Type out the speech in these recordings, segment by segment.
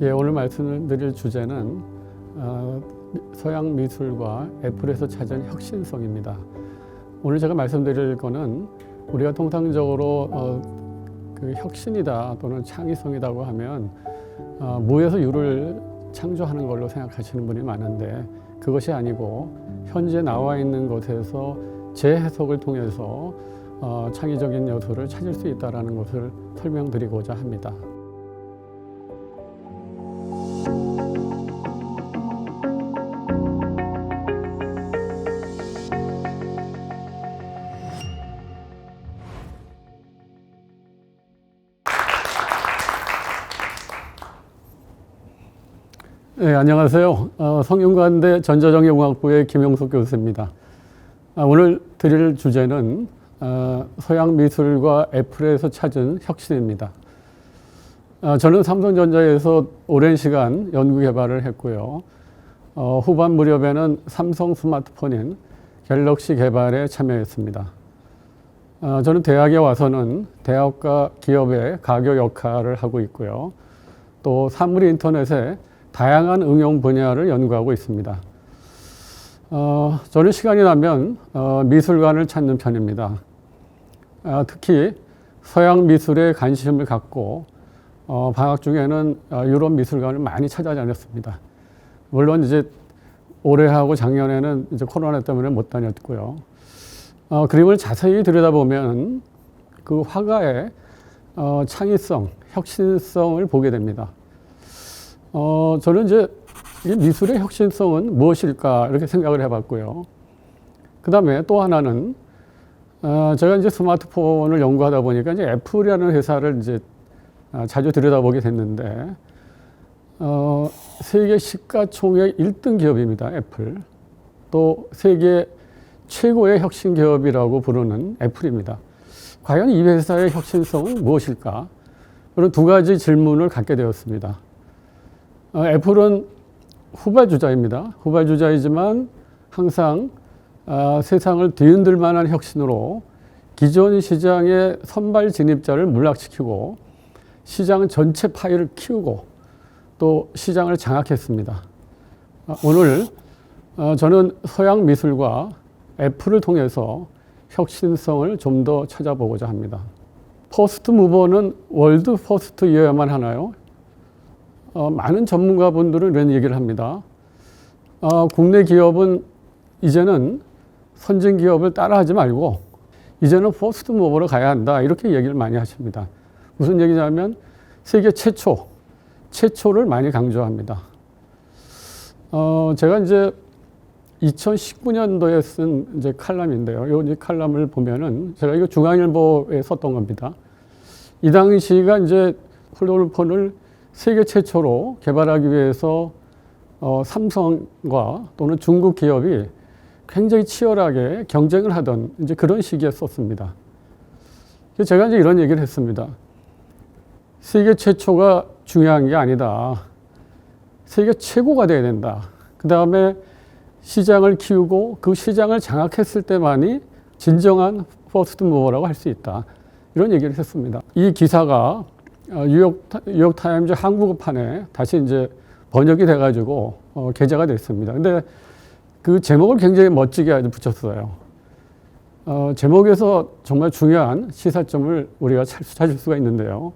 예, 오늘 말씀드릴 주제는 서양 미술과 애플에서 찾은 혁신성입니다. 오늘 제가 말씀드릴 거는 우리가 통상적으로 그 혁신이다 또는 창의성이라고 하면 무에서 유를 창조하는 걸로 생각하시는 분이 많은데 그것이 아니고 현재 나와 있는 것에서 재해석을 통해서 창의적인 요소를 찾을 수 있다는 것을 설명드리고자 합니다. 네, 안녕하세요. 성균관대 전자정보공학부의 김용석 교수입니다. 오늘 드릴 주제는 서양 미술과 애플에서 찾은 혁신입니다. 저는 삼성전자에서 오랜 시간 연구 개발을 했고요. 후반 무렵에는 삼성 스마트폰인 갤럭시 개발에 참여했습니다. 저는 대학에 와서는 대학과 기업의 가교 역할을 하고 있고요. 또 사물 인터넷에 다양한 응용 분야를 연구하고 있습니다. 저는 시간이 나면 미술관을 찾는 편입니다. 특히 서양 미술에 관심을 갖고 방학 중에는 유럽 미술관을 많이 찾아다녔습니다. 물론 이제 올해하고 작년에는 이제 코로나 때문에 못 다녔고요. 그림을 자세히 들여다보면 그 화가의 창의성, 혁신성을 보게 됩니다. 저는 이제 이 미술의 혁신성은 무엇일까 이렇게 생각을 해봤고요. 그 다음에 또 하나는 제가 이제 스마트폰을 연구하다 보니까 이제 애플이라는 회사를 이제 자주 들여다보게 됐는데 세계 시가총액 1등 기업입니다. 애플. 또 세계 최고의 혁신 기업이라고 부르는 애플입니다. 과연 이 회사의 혁신성은 무엇일까? 그런 두 가지 질문을 갖게 되었습니다. 애플은 후발주자입니다. 후발주자이지만 항상 세상을 뒤흔들 만한 혁신으로 기존 시장의 선발 진입자를 문락시키고 시장 전체 파이를 키우고 또 시장을 장악했습니다. 오늘 저는 서양 미술과 애플을 통해서 혁신성을 좀 더 찾아보고자 합니다. 퍼스트 무버는 월드 퍼스트여야만 하나요? 많은 전문가분들은 이런 얘기를 합니다. 국내 기업은 이제는 선진 기업을 따라하지 말고 이제는 퍼스트 무버로 가야 한다. 이렇게 얘기를 많이 하십니다. 무슨 얘기냐면 세계 최초를 많이 강조합니다. 제가 이제 2019년도에 쓴 이제 칼럼인데요. 이 칼럼을 보면은 제가 이거 중앙일보에 썼던 겁니다. 이 당시가 이제 폴더폰을 세계 최초로 개발하기 위해서 삼성과 또는 중국 기업이 굉장히 치열하게 경쟁을 하던 이제 그런 시기에 썼습니다. 제가 이제 이런 얘기를 했습니다. 세계 최초가 중요한 게 아니다. 세계 최고가 돼야 된다. 그 다음에 시장을 키우고 그 시장을 장악했을 때만이 진정한 퍼스트 무버라고 할 수 있다. 이런 얘기를 했습니다. 이 기사가 뉴욕타임즈 한국어판에 다시 이제 번역이 돼가지고 게재가 됐습니다. 근데 그 제목을 굉장히 멋지게 붙였어요. 제목에서 정말 중요한 시사점을 우리가 찾을 수가 있는데요.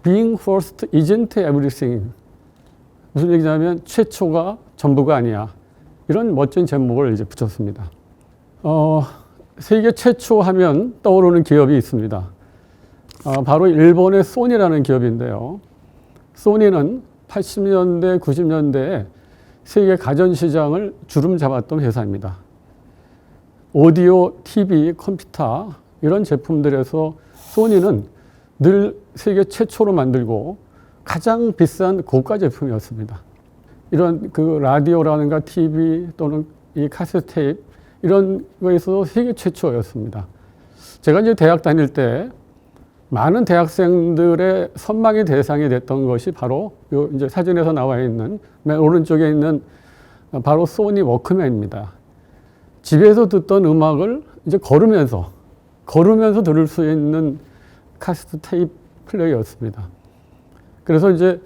Being first isn't everything. 무슨 얘기냐면 최초가 전부가 아니야. 이런 멋진 제목을 이제 붙였습니다. 세계 최초 하면 떠오르는 기업이 있습니다. 바로 일본의 소니라는 기업인데요. 소니는 80년대, 90년대에 세계 가전시장을 주름 잡았던 회사입니다. 오디오, TV, 컴퓨터 이런 제품들에서 소니는 늘 세계 최초로 만들고 가장 비싼 고가 제품이었습니다. 이런 그 라디오라든가 TV 또는 이 카세트 테이프 이런 거에서 세계 최초였습니다. 제가 이제 대학 다닐 때 많은 대학생들의 선망의 대상이 됐던 것이 바로 요 이제 사진에서 나와 있는 맨 오른쪽에 있는 바로 소니 워크맨입니다. 집에서 듣던 음악을 이제 걸으면서 들을 수 있는 카세트 테이프 플레이였습니다. 그래서 이제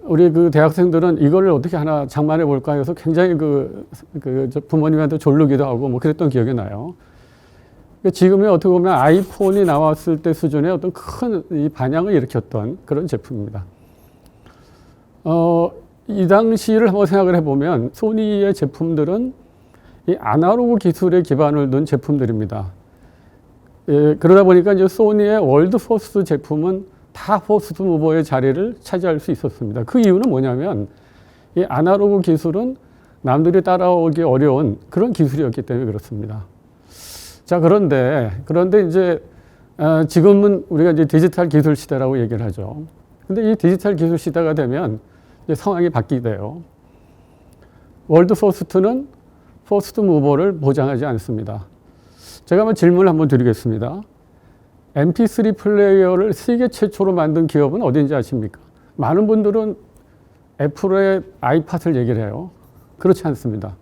우리 그 대학생들은 이거를 어떻게 하나 장만해 볼까 해서 굉장히 저 부모님한테 졸르기도 하고 뭐 그랬던 기억이 나요. 그러니까 지금의 어떻게 보면 아이폰이 나왔을 때 수준의 어떤 큰 이 반향을 일으켰던 그런 제품입니다. 이 당시를 한번 생각을 해보면 소니의 제품들은 이 아날로그 기술에 기반을 둔 제품들입니다. 예, 그러다 보니까 이제 소니의 월드 퍼스트 제품은 다 퍼스트 무버의 자리를 차지할 수 있었습니다. 그 이유는 뭐냐면 이 아날로그 기술은 남들이 따라오기 어려운 그런 기술이었기 때문에 그렇습니다. 자, 그런데 이제 지금은 우리가 이제 디지털 기술 시대라고 얘기를 하죠. 근데 이 디지털 기술 시대가 되면 이제 상황이 바뀌게 돼요. 월드 퍼스트는 퍼스트 무버를 보장하지 않습니다. 제가 한번 질문을 한번 드리겠습니다. MP3 플레이어를 세계 최초로 만든 기업은 어딘지 아십니까? 많은 분들은 애플의 아이팟을 얘기를 해요. 그렇지 않습니다.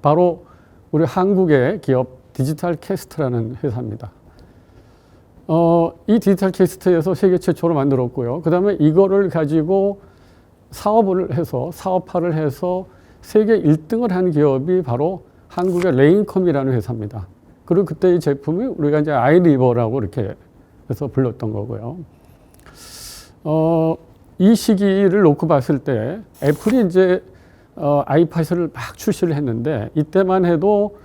바로 우리 한국의 기업 디지털 캐스트라는 회사입니다. 이 디지털 캐스트에서 세계 최초로 만들었고요. 그 다음에 이거를 가지고 사업화를 해서 세계 1등을 한 기업이 바로 한국의 레인컴이라는 회사입니다. 그리고 그때 이 제품이 우리가 이제 아이리버라고 이렇게 해서 불렀던 거고요. 이 시기를 놓고 봤을 때 애플이 이제 아이팟을 막 출시를 했는데 이때만 해도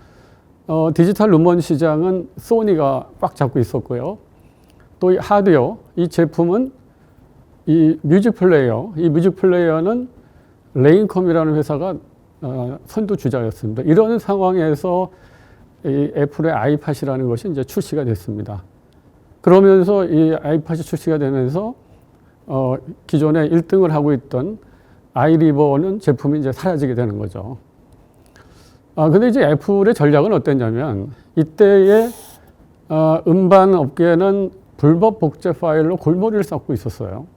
디지털 음원 시장은 소니가 꽉 잡고 있었고요. 또 이 하드웨어, 이 제품은 이 뮤직 플레이어는 레인컴이라는 회사가 선두주자였습니다. 이런 상황에서 이 애플의 아이팟이라는 것이 이제 출시가 됐습니다. 그러면서 이 아이팟이 출시가 되면서 기존에 1등을 하고 있던 아이리버는 제품이 이제 사라지게 되는 거죠. 근데 이제 애플의 전략은 어땠냐면 이때의 음반 업계는 불법 복제 파일로 골머리를 썩고 있었어요.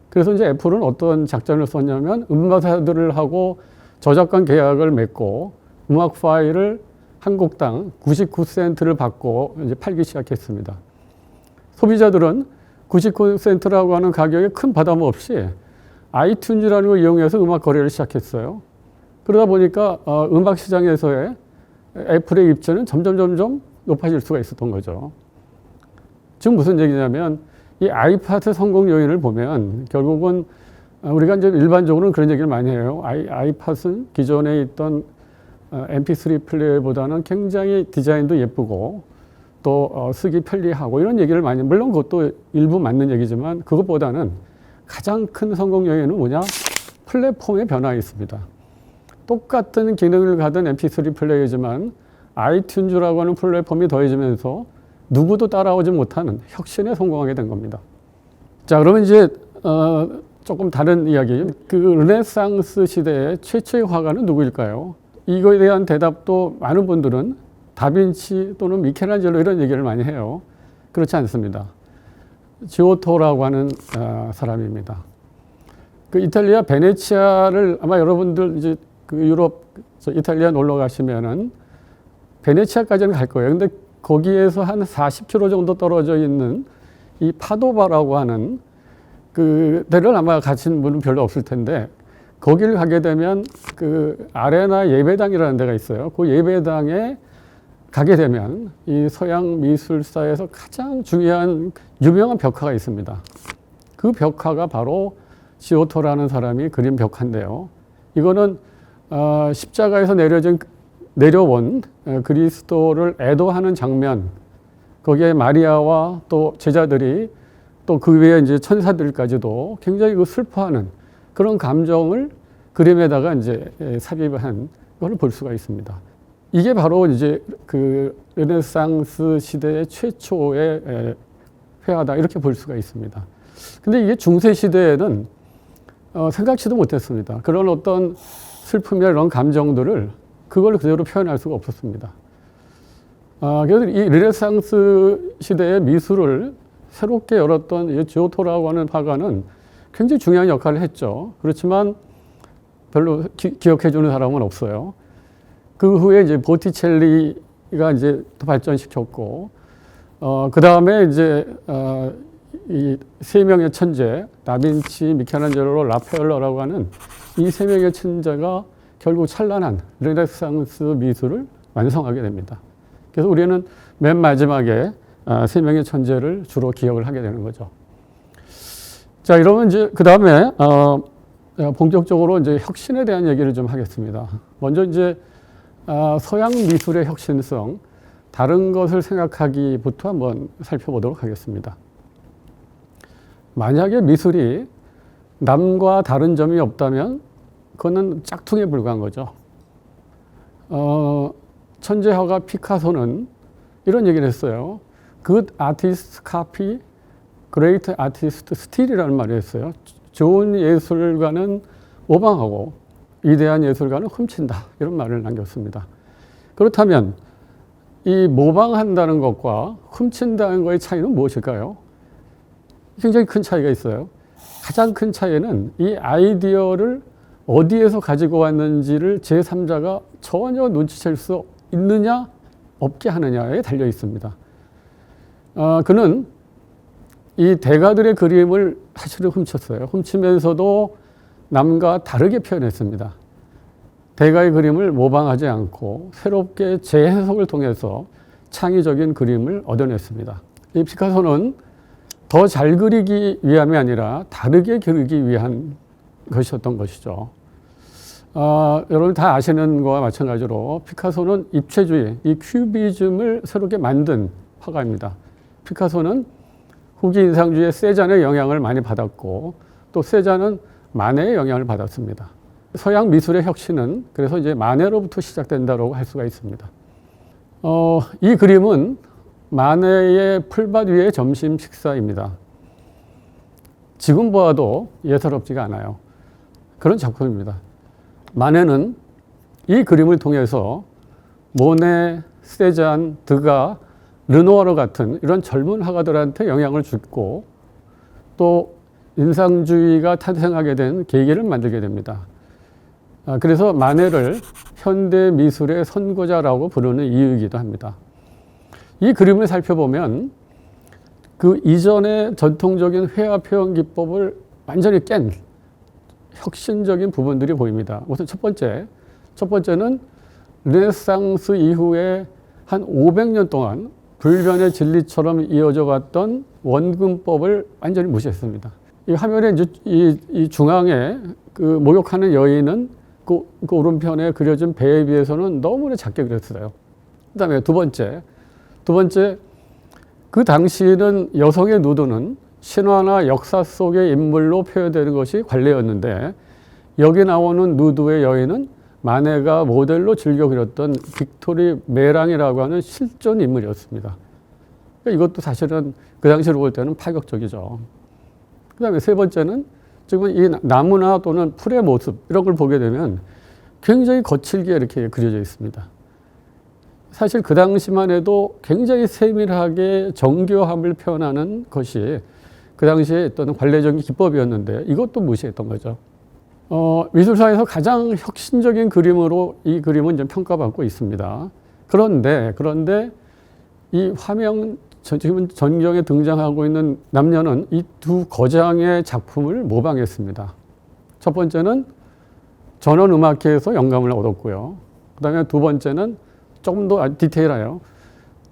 그래서 이제 애플은 어떤 작전을 썼냐면 음반사들을 하고 저작권 계약을 맺고 음악 파일을 한 곡당 99센트를 받고 이제 팔기 시작했습니다. 소비자들은 99센트라고 하는 가격에 큰 부담 없이 아이튠즈라는 걸 이용해서 음악 거래를 시작했어요. 그러다 보니까 음악 시장에서의 애플의 입지는 점점 높아질 수가 있었던 거죠. 지금 무슨 얘기냐면 이 아이팟의 성공 요인을 보면 결국은 우리가 이제 일반적으로는 그런 얘기를 많이 해요. 아이팟은 기존에 있던 MP3 플레이어보다는 굉장히 디자인도 예쁘고 또 쓰기 편리하고 이런 얘기를 많이, 물론 그것도 일부 맞는 얘기지만 그것보다는 가장 큰 성공 요인은 뭐냐? 플랫폼의 변화가 있습니다. 똑같은 기능을 가진 MP3 플레이어지만 아이튠즈라고 하는 플랫폼이 더해지면서 누구도 따라오지 못하는 혁신에 성공하게 된 겁니다. 자, 그러면 이제 조금 다른 이야기. 그 르네상스 시대의 최초의 화가는 누구일까요? 이거에 대한 대답도 많은 분들은 다빈치 또는 미켈란젤로 이런 얘기를 많이 해요. 그렇지 않습니다. 지오토라고 하는 사람입니다. 그 이탈리아 베네치아를 아마 여러분들 이제 그 유럽 이탈리아 놀러 가시면은 베네치아까지는 갈 거예요. 근데 거기에서 한 40km 정도 떨어져 있는 이 파도바라고 하는 그 데를 아마 가신 분은 별로 없을 텐데 거기를 가게 되면 그 아레나 예배당이라는 데가 있어요. 그 예배당에 가게 되면 이 서양 미술사에서 가장 중요한 유명한 벽화가 있습니다. 그 벽화가 바로 지오토라는 사람이 그린 벽화인데요. 이거는 십자가에서 내려온 그리스도를 애도하는 장면, 거기에 마리아와 또 제자들이 또 그 위에 이제 천사들까지도 굉장히 그 슬퍼하는 그런 감정을 그림에다가 이제 삽입한 걸 볼 수가 있습니다. 이게 바로 이제 그 르네상스 시대의 최초의 회화다 이렇게 볼 수가 있습니다. 근데 이게 중세 시대에는 생각지도 못했습니다. 그런 어떤 슬픔이나 이런 감정들을 그걸 그대로 표현할 수가 없었습니다. 그래서 이 르네상스 시대의 미술을 새롭게 열었던 이 지오토라고 하는 화가는 굉장히 중요한 역할을 했죠. 그렇지만 별로 기억해 주는 사람은 없어요. 그 후에 이제 보티첼리가 이제 더 발전시켰고, 그 다음에 이제 이 세 명의 천재, 다빈치, 미켈란젤로, 라파엘로라고 하는 이 세 명의 천재가 결국 찬란한 르네상스 미술을 완성하게 됩니다. 그래서 우리는 맨 마지막에 세 명의 천재를 주로 기억을 하게 되는 거죠. 자, 이러면 이제 그 다음에 본격적으로 이제 혁신에 대한 얘기를 좀 하겠습니다. 먼저 이제 서양 미술의 혁신성, 다른 것을 생각하기부터 한번 살펴보도록 하겠습니다. 만약에 미술이 남과 다른 점이 없다면 그거는 짝퉁에 불과한 거죠. 천재 화가 피카소는 이런 얘기를 했어요. Good artist copy, great artist steal이라는 말을 했어요. 좋은 예술가는 모방하고 위대한 예술가는 훔친다. 이런 말을 남겼습니다. 그렇다면 이 모방한다는 것과 훔친다는 것의 차이는 무엇일까요? 굉장히 큰 차이가 있어요. 가장 큰 차이는 이 아이디어를 어디에서 가지고 왔는지를 제3자가 전혀 눈치챌 수 있느냐 없게 하느냐에 달려 있습니다. 그는 이 대가들의 그림을 사실은 훔쳤어요. 훔치면서도 남과 다르게 표현했습니다. 대가의 그림을 모방하지 않고 새롭게 재해석을 통해서 창의적인 그림을 얻어냈습니다. 이 피카소는 더 잘 그리기 위함이 아니라 다르게 그리기 위한 것이었던 것이죠. 여러분 다 아시는 것과 마찬가지로 피카소는 입체주의, 이 큐비즘을 새롭게 만든 화가입니다. 피카소는 후기 인상주의 세잔의 영향을 많이 받았고 또 세잔은 마네의 영향을 받았습니다. 서양 미술의 혁신은 그래서 이제 마네로부터 시작된다고 할 수가 있습니다. 이 그림은 마네의 풀밭 위의 점심 식사입니다. 지금 보아도 예사롭지가 않아요. 그런 작품입니다. 마네는 이 그림을 통해서 모네, 세잔, 드가, 르누아르 같은 이런 젊은 화가들한테 영향을 주고 또 인상주의가 탄생하게 된 계기를 만들게 됩니다. 그래서 마네를 현대 미술의 선구자라고 부르는 이유이기도 합니다. 이 그림을 살펴보면 그 이전의 전통적인 회화 표현 기법을 완전히 깬 혁신적인 부분들이 보입니다. 우선 첫 번째는 르네상스 이후에 한 500년 동안 불변의 진리처럼 이어져 왔던 원근법을 완전히 무시했습니다. 이 화면에 이제 이 중앙에 그 목욕하는 여인은 그 오른편에 그려진 배에 비해서는 너무나 작게 그렸어요. 그 다음에 두 번째, 그 당시에는 여성의 누드는 신화나 역사 속의 인물로 표현되는 것이 관례였는데 여기 나오는 누드의 여인은 마네가 모델로 즐겨 그렸던 빅토리 메랑이라고 하는 실존 인물이었습니다. 그러니까 이것도 사실은 그 당시로 볼 때는 파격적이죠. 그 다음에 세 번째는 지금 이 나무나 또는 풀의 모습 이런 걸 보게 되면 굉장히 거칠게 이렇게 그려져 있습니다. 사실 그 당시만 해도 굉장히 세밀하게 정교함을 표현하는 것이 그 당시에 어떤 관례적인 기법이었는데 이것도 무시했던 거죠. 미술사에서 가장 혁신적인 그림으로 이 그림은 좀 평가받고 있습니다. 그런데 이 화면 지금 전경에 등장하고 있는 남녀는 이 두 거장의 작품을 모방했습니다. 첫 번째는 전원음악회에서 영감을 얻었고요. 그 다음에 두 번째는 조금 더 디테일해요.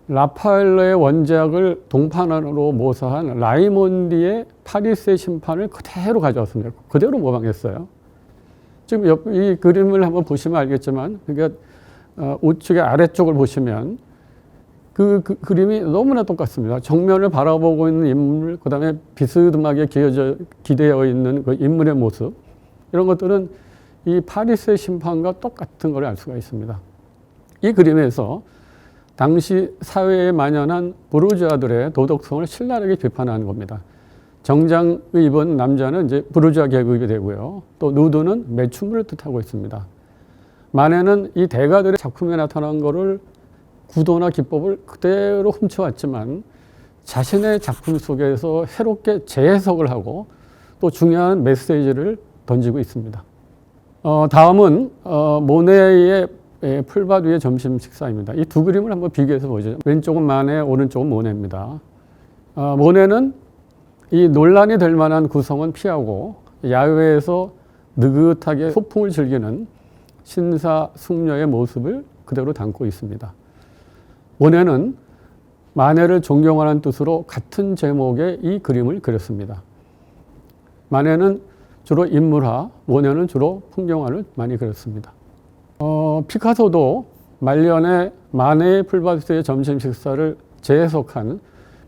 라파엘로의 원작을 동판으로 모사한 라이몬디의 파리스의 심판을 그대로 가져왔습니다. 그대로 모방했어요. 지금 이 그림을 한번 보시면 알겠지만, 그러니까 우측의 아래쪽을 보시면 그 그림이 너무나 똑같습니다. 정면을 바라보고 있는 인물, 그 다음에 비스듬하게 기대어 있는 그 인물의 모습, 이런 것들은 이 파리스의 심판과 똑같은 걸 알 수가 있습니다. 이 그림에서 당시 사회에 만연한 부르주아들의 도덕성을 신랄하게 비판하는 겁니다. 정장을 입은 남자는 이제 부르주아 계급이 되고요. 또 누드는 매춘부를 뜻하고 있습니다. 마네는 이 대가들의 작품에 나타난 것을 구도나 기법을 그대로 훔쳐왔지만 자신의 작품 속에서 새롭게 재해석을 하고 또 중요한 메시지를 던지고 있습니다. 다음은 모네의 풀밭 위의 점심 식사입니다. 이 두 그림을 한번 비교해서 보죠. 왼쪽은 마네, 오른쪽은 모네입니다. 모네는 이 논란이 될 만한 구성은 피하고 야외에서 느긋하게 소풍을 즐기는 신사숙녀의 모습을 그대로 담고 있습니다. 모네는 마네를 존경하는 뜻으로 같은 제목의 이 그림을 그렸습니다. 마네는 주로 인물화, 모네는 주로 풍경화를 많이 그렸습니다. 피카소도 말년에 마네의 풀밭에서의 점심 식사를 재해석한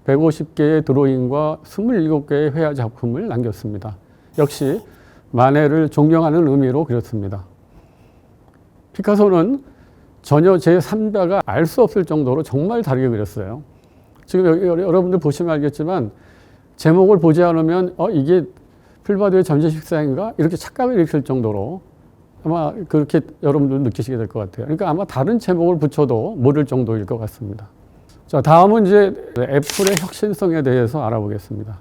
150개의 드로잉과 27개의 회화 작품을 남겼습니다. 역시 마네를 존경하는 의미로 그렸습니다. 피카소는 전혀 제3자가 알 수 없을 정도로 정말 다르게 그렸어요. 지금 여러분들 보시면 알겠지만 제목을 보지 않으면 이게 풀바드의 점심 식사인가? 이렇게 착각을 일으킬 정도로 아마 그렇게 여러분들 느끼시게 될 것 같아요. 그러니까 아마 다른 제목을 붙여도 모를 정도일 것 같습니다. 자, 다음은 이제 애플의 혁신성에 대해서 알아보겠습니다.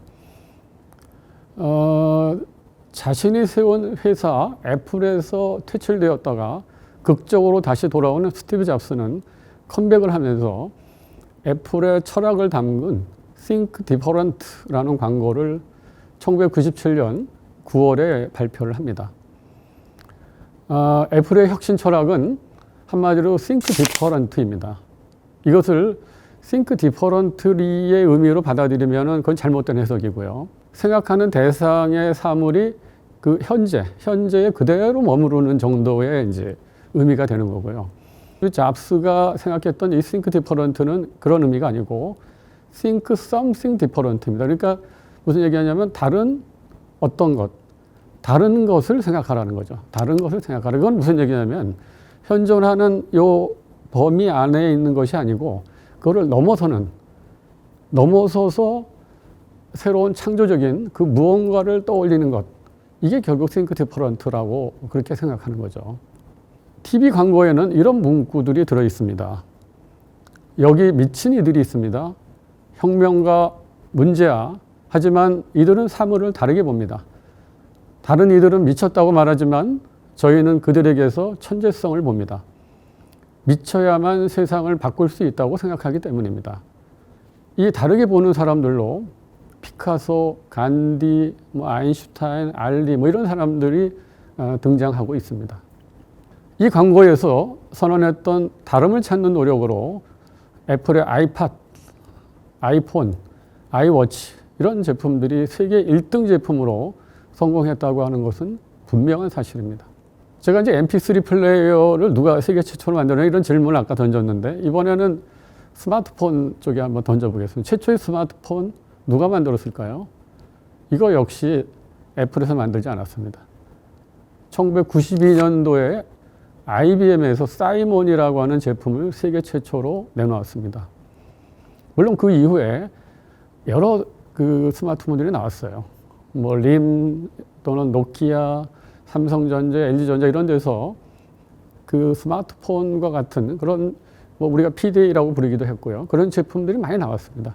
자신이 세운 회사 애플에서 퇴출되었다가 극적으로 다시 돌아오는 스티브 잡스는 컴백을 하면서 애플의 철학을 담은 Think Different라는 광고를 1997년 9월에 발표를 합니다. 애플의 혁신 철학은 한마디로 Think Different입니다. 이것을 Think Differently의 의미로 받아들이면 그건 잘못된 해석이고요. 생각하는 대상의 사물이 그 현재에 그대로 머무르는 정도의 이제 의미가 되는 거고요. 잡스가 생각했던 이 Think Different는 그런 의미가 아니고 Think Something Different입니다. 그러니까 무슨 얘기하냐면 다른 어떤 것, 다른 것을 생각하라는 거죠. 다른 것을 생각하라. 그건 무슨 얘기냐면 현존하는 요 범위 안에 있는 것이 아니고 그거를 넘어서서 새로운 창조적인 그 무언가를 떠올리는 것. 이게 결국 Think Different라고 그렇게 생각하는 거죠. TV 광고에는 이런 문구들이 들어 있습니다. 여기 미친 이들이 있습니다. 혁명가 문제야. 하지만 이들은 사물을 다르게 봅니다. 다른 이들은 미쳤다고 말하지만 저희는 그들에게서 천재성을 봅니다. 미쳐야만 세상을 바꿀 수 있다고 생각하기 때문입니다. 이 다르게 보는 사람들로 피카소, 간디, 아인슈타인, 알리 이런 사람들이 등장하고 있습니다. 이 광고에서 선언했던 다름을 찾는 노력으로 애플의 아이팟, 아이폰, 아이워치 이런 제품들이 세계 1등 제품으로 성공했다고 하는 것은 분명한 사실입니다. 제가 이제 MP3 플레이어를 누가 세계 최초로 만드냐 이런 질문을 아까 던졌는데 이번에는 스마트폰 쪽에 한번 던져보겠습니다. 최초의 스마트폰 누가 만들었을까요? 이거 역시 애플에서 만들지 않았습니다. 1992년도에 IBM에서 사이몬이라고 하는 제품을 세계 최초로 내놓았습니다. 물론 그 이후에 여러 그 스마트폰들이 나왔어요. 림 또는 노키아, 삼성전자, LG전자 이런 데서 그 스마트폰과 같은 그런 우리가 PDA라고 부르기도 했고요. 그런 제품들이 많이 나왔습니다.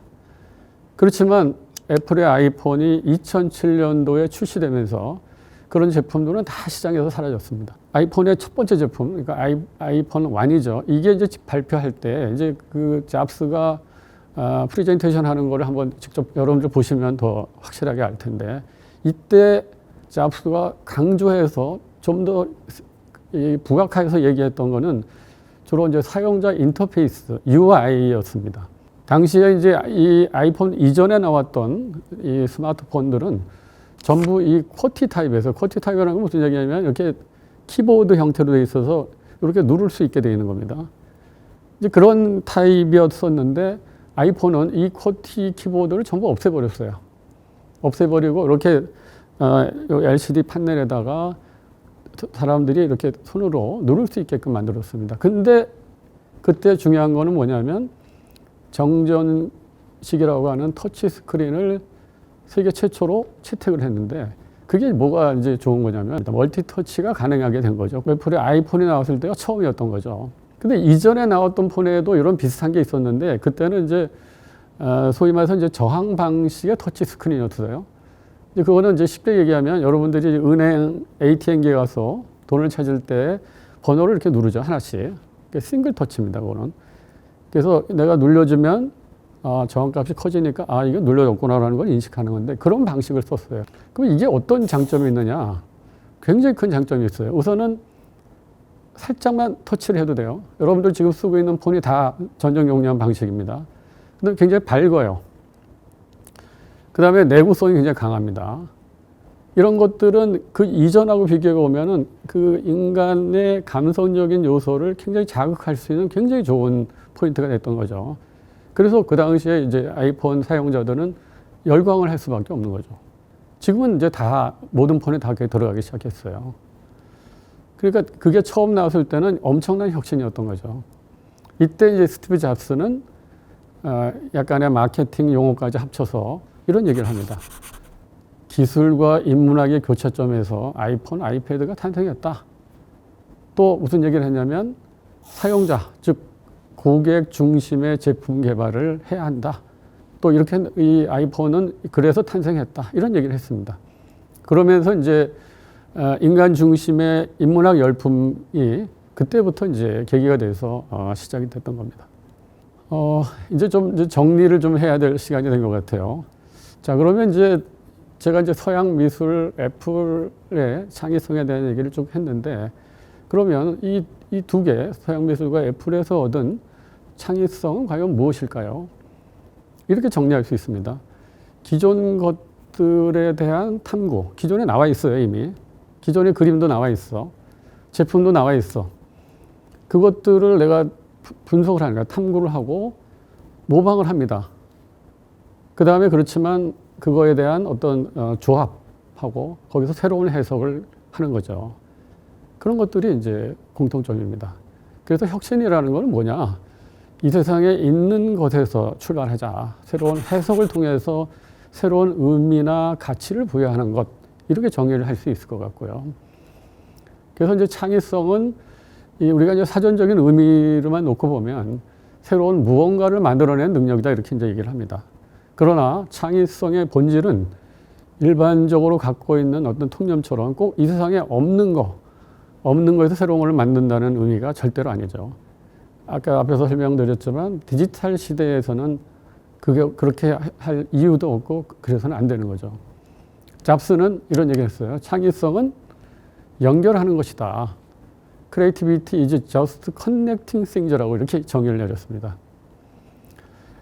그렇지만 애플의 아이폰이 2007년도에 출시되면서 그런 제품들은 다 시장에서 사라졌습니다. 아이폰의 첫 번째 제품, 그러니까 아이폰 1이죠. 이게 이제 발표할 때 이제 그 잡스가 프레젠테이션 하는 거를 한번 직접 여러분들 보시면 더 확실하게 알 텐데 이때 잡스가 강조해서 좀 더 부각해서 얘기했던 거는 주로 이제 사용자 인터페이스 UI였습니다. 당시에 이제 이 아이폰 이전에 나왔던 이 스마트폰들은 전부 이 쿼티 타입이라는 건 무슨 얘기냐면 이렇게 키보드 형태로 되어 있어서 이렇게 누를 수 있게 되어 있는 겁니다. 이제 그런 타입이었었는데 아이폰은 이 쿼티 키보드를 전부 없애버렸어요. 없애버리고 이렇게 LCD 판넬에다가 사람들이 이렇게 손으로 누를 수 있게끔 만들었습니다. 근데 그때 중요한 거는 뭐냐면 정전식이라고 하는 터치 스크린을 세계 최초로 채택을 했는데 그게 뭐가 이제 좋은 거냐면 멀티 터치가 가능하게 된 거죠. 애플의 아이폰이 나왔을 때가 처음이었던 거죠. 근데 이전에 나왔던 폰에도 이런 비슷한 게 있었는데 그때는 이제 소위 말해서 이제 저항 방식의 터치 스크린이었어요. 그거는 이제 쉽게 얘기하면 여러분들이 은행 ATM기에 가서 돈을 찾을 때 번호를 이렇게 누르죠. 하나씩. 싱글 터치입니다. 그거는. 그래서 내가 눌러주면 저항값이 커지니까 이거 눌러줬구나라는 걸 인식하는 건데 그런 방식을 썼어요. 그럼 이게 어떤 장점이 있느냐? 굉장히 큰 장점이 있어요. 우선은 살짝만 터치를 해도 돼요. 여러분들 지금 쓰고 있는 폰이 다 전정 용량 방식입니다. 근데 굉장히 밝아요. 그 다음에 내구성이 굉장히 강합니다. 이런 것들은 그 이전하고 비교해 보면은 그 인간의 감성적인 요소를 굉장히 자극할 수 있는 굉장히 좋은 포인트가 됐던 거죠. 그래서 그 당시에 이제 아이폰 사용자들은 열광을 할 수밖에 없는 거죠. 지금은 이제 다 모든 폰에 다 그게 들어가기 시작했어요. 그러니까 그게 처음 나왔을 때는 엄청난 혁신이었던 거죠. 이때 이제 스티브 잡스는 약간의 마케팅 용어까지 합쳐서 이런 얘기를 합니다. 기술과 인문학의 교차점에서 아이폰, 아이패드가 탄생했다. 또 무슨 얘기를 했냐면 사용자, 즉 고객 중심의 제품 개발을 해야 한다. 또 이렇게 이 아이폰은 그래서 탄생했다. 이런 얘기를 했습니다. 그러면서 이제 인간 중심의 인문학 열풍이 그때부터 이제 계기가 돼서 시작이 됐던 겁니다. 이제 정리를 좀 해야 될 시간이 된 것 같아요. 자, 그러면 이제 제가 이제 서양 미술, 애플의 창의성에 대한 얘기를 좀 했는데, 그러면 이 두 개, 서양 미술과 애플에서 얻은 창의성은 과연 무엇일까요? 이렇게 정리할 수 있습니다. 기존 것들에 대한 탐구, 기존에 나와 있어요, 이미. 기존의 그림도 나와 있어. 제품도 나와 있어. 그것들을 내가 분석을 하는 거야. 탐구를 하고 모방을 합니다. 그 다음에 그렇지만 그거에 대한 어떤 조합하고 거기서 새로운 해석을 하는 거죠. 그런 것들이 이제 공통점입니다. 그래서 혁신이라는 건 뭐냐? 이 세상에 있는 것에서 출발하자. 새로운 해석을 통해서 새로운 의미나 가치를 부여하는 것. 이렇게 정의를 할 수 있을 것 같고요. 그래서 이제 창의성은 우리가 이제 사전적인 의미로만 놓고 보면 새로운 무언가를 만들어낸 능력이다. 이렇게 이제 얘기를 합니다. 그러나 창의성의 본질은 일반적으로 갖고 있는 어떤 통념처럼 꼭 이 세상에 없는 거에서 새로운 걸 만든다는 의미가 절대로 아니죠. 아까 앞에서 설명드렸지만 디지털 시대에서는 그게 그렇게 할 이유도 없고 그래서는 안 되는 거죠. 잡스는 이런 얘기를 했어요. 창의성은 연결하는 것이다. Creativity is just connecting things라고 이렇게 정의를 내렸습니다.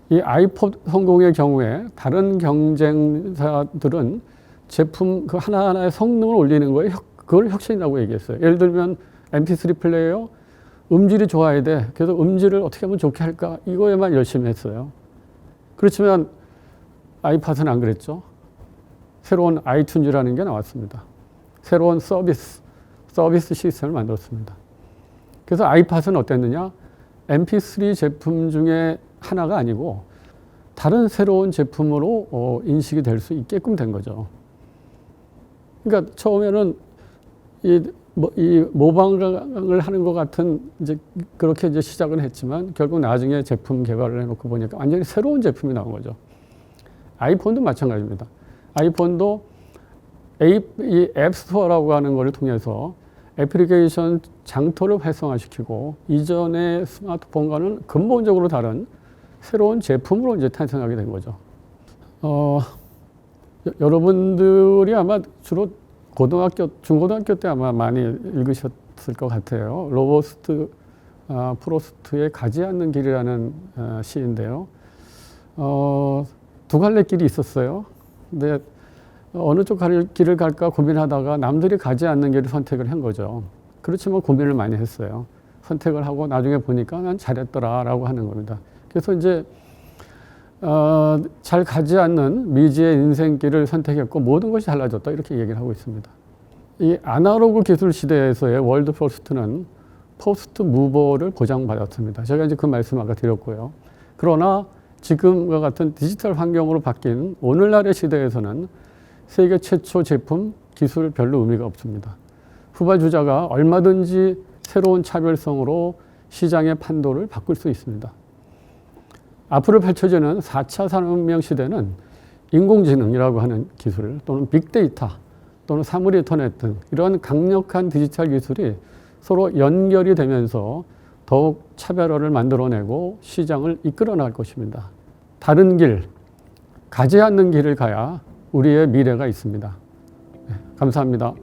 이 아이폰 성공의 경우에 다른 경쟁사들은 제품 그 하나하나의 성능을 올리는 거에 그걸 혁신이라고 얘기했어요. 예를 들면 MP3 플레이어 음질이 좋아야 돼. 그래서 음질을 어떻게 하면 좋게 할까? 이거에만 열심히 했어요. 그렇지만 아이팟은 안 그랬죠. 새로운 아이튠즈라는 게 나왔습니다. 새로운 서비스 시스템을 만들었습니다. 그래서 아이팟은 어땠느냐? MP3 제품 중에 하나가 아니고 다른 새로운 제품으로 인식이 될 수 있게끔 된 거죠. 그러니까 처음에는 이 모방을 하는 것 같은 이제 그렇게 이제 시작은 했지만 결국 나중에 제품 개발을 해놓고 보니까 완전히 새로운 제품이 나온 거죠. 아이폰도 마찬가지입니다. 아이폰도 이 앱스토어라고 하는 것을 통해서 애플리케이션 장터를 활성화시키고 이전의 스마트폰과는 근본적으로 다른 새로운 제품으로 이제 탄생하게 된 거죠. 여러분들이 아마 주로 중고등학교 때 아마 많이 읽으셨을 것 같아요. 로버스트 프로스트의 가지 않는 길이라는 시인데요. 두 갈래 길이 있었어요. 근데 어느 쪽 길을 갈까 고민하다가 남들이 가지 않는 길을 선택을 한 거죠. 그렇지만 고민을 많이 했어요. 선택을 하고 나중에 보니까 난 잘했더라라고 하는 겁니다. 그래서 이제 잘 가지 않는 미지의 인생길을 선택했고 모든 것이 달라졌다 이렇게 얘기를 하고 있습니다. 이 아날로그 기술 시대에서의 월드 퍼스트는 포스트 무버를 보장받았습니다. 제가 이제 그 말씀 아까 드렸고요. 그러나 지금과 같은 디지털 환경으로 바뀐 오늘날의 시대에서는 세계 최초 제품, 기술 별로 의미가 없습니다. 후발주자가 얼마든지 새로운 차별성으로 시장의 판도를 바꿀 수 있습니다. 앞으로 펼쳐지는 4차 산업혁명 시대는 인공지능이라고 하는 기술 또는 빅데이터 또는 사물 인터넷 등 이러한 강력한 디지털 기술이 서로 연결이 되면서 더욱 차별화를 만들어내고 시장을 이끌어 나갈 것입니다. 다른 길, 가지 않는 길을 가야 우리의 미래가 있습니다. 감사합니다.